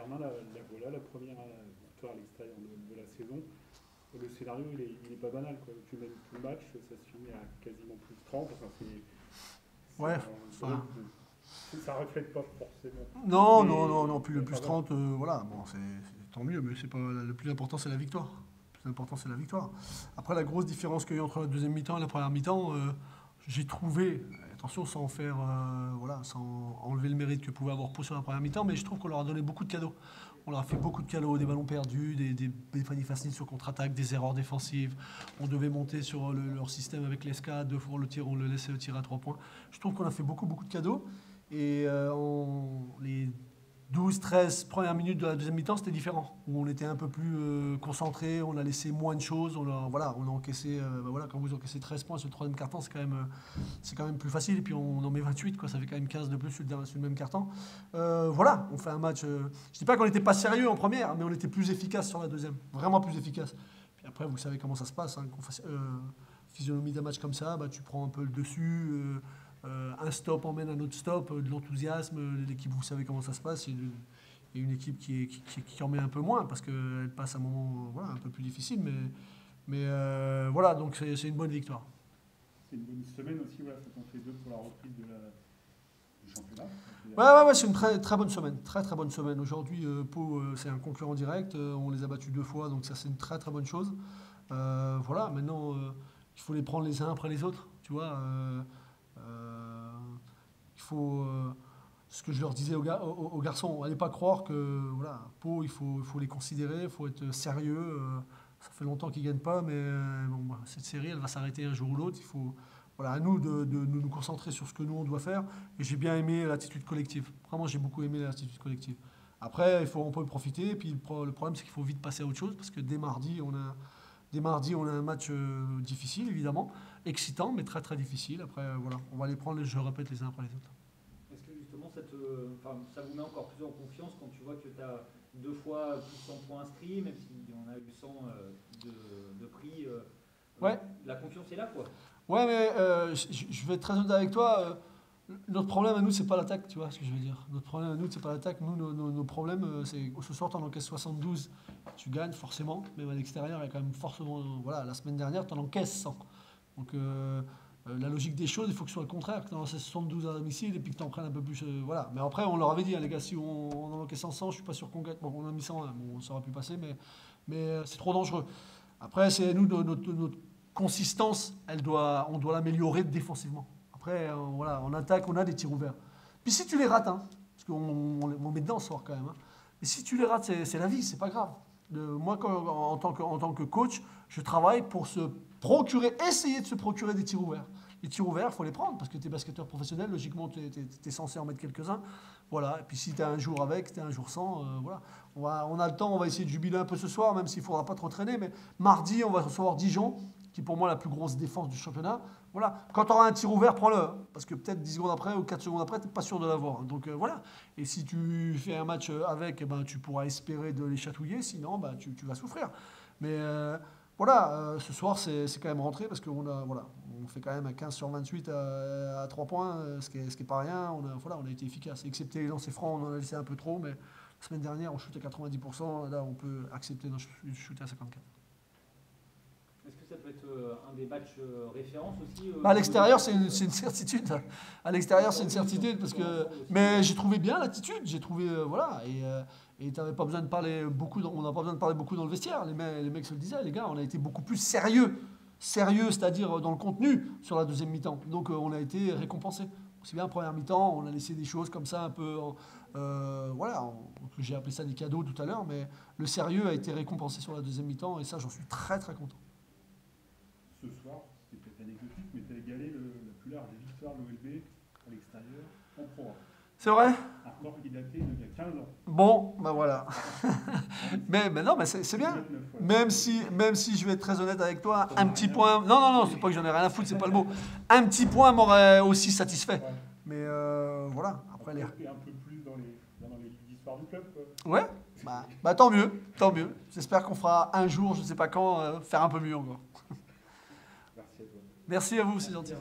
Saint-Germain, voilà la première victoire à l'extérieur de la saison. Le scénario, il est pas banal, quoi. Tu mènes tout le match, ça se finit à quasiment plus de 30. Enfin, Ouais, enfin. Ça reflète pas forcément. Non, non, non, non. Mais, Puis le plus 30, voilà, bon, c'est tant mieux, mais c'est pas le plus important, c'est la victoire. Le plus important, c'est la victoire. Après, la grosse différence qu'il y a eu entre la deuxième mi-temps et la première mi-temps, j'ai trouvé, attention, sans faire, voilà, sans enlever le mérite que pouvait avoir Pau sur la première mi-temps, mais je trouve qu'on leur a donné beaucoup de cadeaux. On leur a fait beaucoup de cadeaux, des ballons perdus, des paniers faciles sur contre-attaque, des erreurs défensives. On devait monter sur leur système avec l'ESCA, deux fois on le tire, on le laissait tirer à 3 points. Je trouve qu'on a fait beaucoup, beaucoup de cadeaux. Et les 12-13 premières minutes de la deuxième mi-temps, c'était différent. Où on était un peu plus concentré, on a laissé moins de choses. Voilà, on a encaissé, voilà, quand vous encaissez 13 points sur le troisième quart-temps, c'est quand même plus facile. Et puis on en met 28, quoi, ça fait quand même 15 de plus sur le même quart-temps. Voilà, on fait un match. Je ne dis pas qu'on n'était pas sérieux en première, mais on était plus efficace sur la deuxième. Vraiment plus efficace. Puis après, vous savez comment ça se passe. Hein, physionomie d'un match comme ça, bah, tu prends un peu le dessus. Un stop emmène un autre stop, de l'enthousiasme, l'équipe, vous savez comment ça se passe, et une équipe qui en met un peu moins, parce qu'elle passe un moment voilà, un peu plus difficile, mais voilà, donc c'est une bonne victoire. C'est une bonne semaine aussi, voilà, ça t'en fait 2 pour la reprise du championnat. Ouais, c'est une très, très bonne semaine, très très bonne semaine. Aujourd'hui, Pau, c'est un concurrent direct, on les a battus 2 fois, donc ça c'est une très très bonne chose. Voilà, maintenant, il faut les prendre les uns après les autres, tu vois. Il faut, ce que je leur disais aux garçons, allez pas croire que voilà, Pau, il faut les considérer, il faut être sérieux. Ça fait longtemps qu'ils ne gagnent pas, mais bon, bah, cette série, elle va s'arrêter un jour ou l'autre. Il faut, voilà, à nous de nous concentrer sur ce que nous, on doit faire. Et j'ai bien aimé l'attitude collective. Vraiment, j'ai beaucoup aimé l'attitude collective. Après, on peut profiter. Et puis le problème, c'est qu'il faut vite passer à autre chose, parce que dès mardi, on a un match difficile, évidemment, excitant, mais très très difficile. Après, voilà, on va les prendre, je répète, les uns après les autres. Est-ce que justement, ça vous met encore plus en confiance quand tu vois que tu as 2 fois plus 100 points inscrits, même si on a eu 100 de prix Ouais. La confiance est là, quoi. Ouais, mais je vais être très honnête avec toi. Notre problème à nous, c'est pas l'attaque, tu vois ce que je veux dire. Notre problème à nous, c'est pas l'attaque. Nous, nos problèmes, c'est ce soir, tu en encaisses 72, tu gagnes forcément. Même à l'extérieur, il y a quand même forcément. Voilà, la semaine dernière, tu en encaisses 100. Donc, la logique des choses, il faut que ce soit le contraire, que tu en encaisses 72 à domicile et puis que tu en prennes un peu plus. Voilà. Mais après, on leur avait dit, hein, les gars, si on en encaisse 100, je suis pas sûr qu'on gagne. Bon, on a mis 100, hein, bon, ça aurait pu passer, mais c'est trop dangereux. Après, c'est nous, notre consistance, on doit l'améliorer défensivement. Après, voilà, en attaque, on a des tirs ouverts. Puis si tu les rates, hein, parce qu'on met dedans ce soir quand même, hein, mais si tu les rates, c'est la vie, c'est pas grave. Moi, en tant que coach, je travaille pour essayer de se procurer des tirs ouverts. Les tirs ouverts, il faut les prendre, parce que tu es basketteur professionnel, logiquement, tu es censé en mettre quelques-uns. Voilà. Et puis si tu as un jour avec, si tu as un jour sans, voilà. On a le temps, on va essayer de jubiler un peu ce soir, même s'il ne faudra pas trop traîner. Mais mardi, on va recevoir Dijon, qui est pour moi la plus grosse défense du championnat. Voilà. Quand tu auras un tir ouvert, prends-le. Parce que peut-être 10 secondes après ou 4 secondes après, tu n'es pas sûr de l'avoir. Donc voilà. Et si tu fais un match avec, eh ben, tu pourras espérer de les chatouiller. Sinon, ben, tu vas souffrir. Mais voilà, ce soir, c'est quand même rentré parce qu'on on fait quand même un 15 sur 28 à 3 points, ce qui est pas rien. On a été efficace. Excepté les lancers francs, on en a laissé un peu trop. Mais la semaine dernière, on shoot à 90%. Là, on peut accepter de shooter à 54%. Est-ce que ça peut être un des matchs références aussi À l'extérieur, c'est une certitude. À l'extérieur, c'est une certitude. Mais j'ai trouvé bien l'attitude. J'ai trouvé. Voilà. Et tu n'avais pas besoin de parler beaucoup. On n'a pas besoin de parler beaucoup dans le vestiaire. Les mecs se le disaient, les gars, on a été beaucoup plus sérieux. Sérieux, c'est-à-dire dans le contenu sur la deuxième mi-temps. Donc on a été récompensé. Aussi bien en première mi-temps, on a laissé des choses comme ça un peu. Voilà. J'ai appelé ça des cadeaux tout à l'heure. Mais le sérieux a été récompensé sur la deuxième mi-temps. Et ça, j'en suis très, très content. Ce soir, c'était peut-être anecdotique, mais tu as égalé la plus large victoire de l'OLB à l'extérieur en pro. C'est vrai? Un record qui datait d'il y a 15 ans. Bon, ben voilà. mais non, mais c'est bien. Même si je vais être très honnête avec toi, un petit point. Non, c'est pas que j'en ai rien à foutre, c'est pas le mot. Un petit point m'aurait aussi satisfait. Ouais. Mais voilà. Après, un peu plus dans les histoires du club, quoi. Ouais. Bah tant mieux, tant mieux. J'espère qu'on fera un jour, je sais pas quand, faire un peu mieux encore. Merci à toi. Merci à vous, c'est gentil.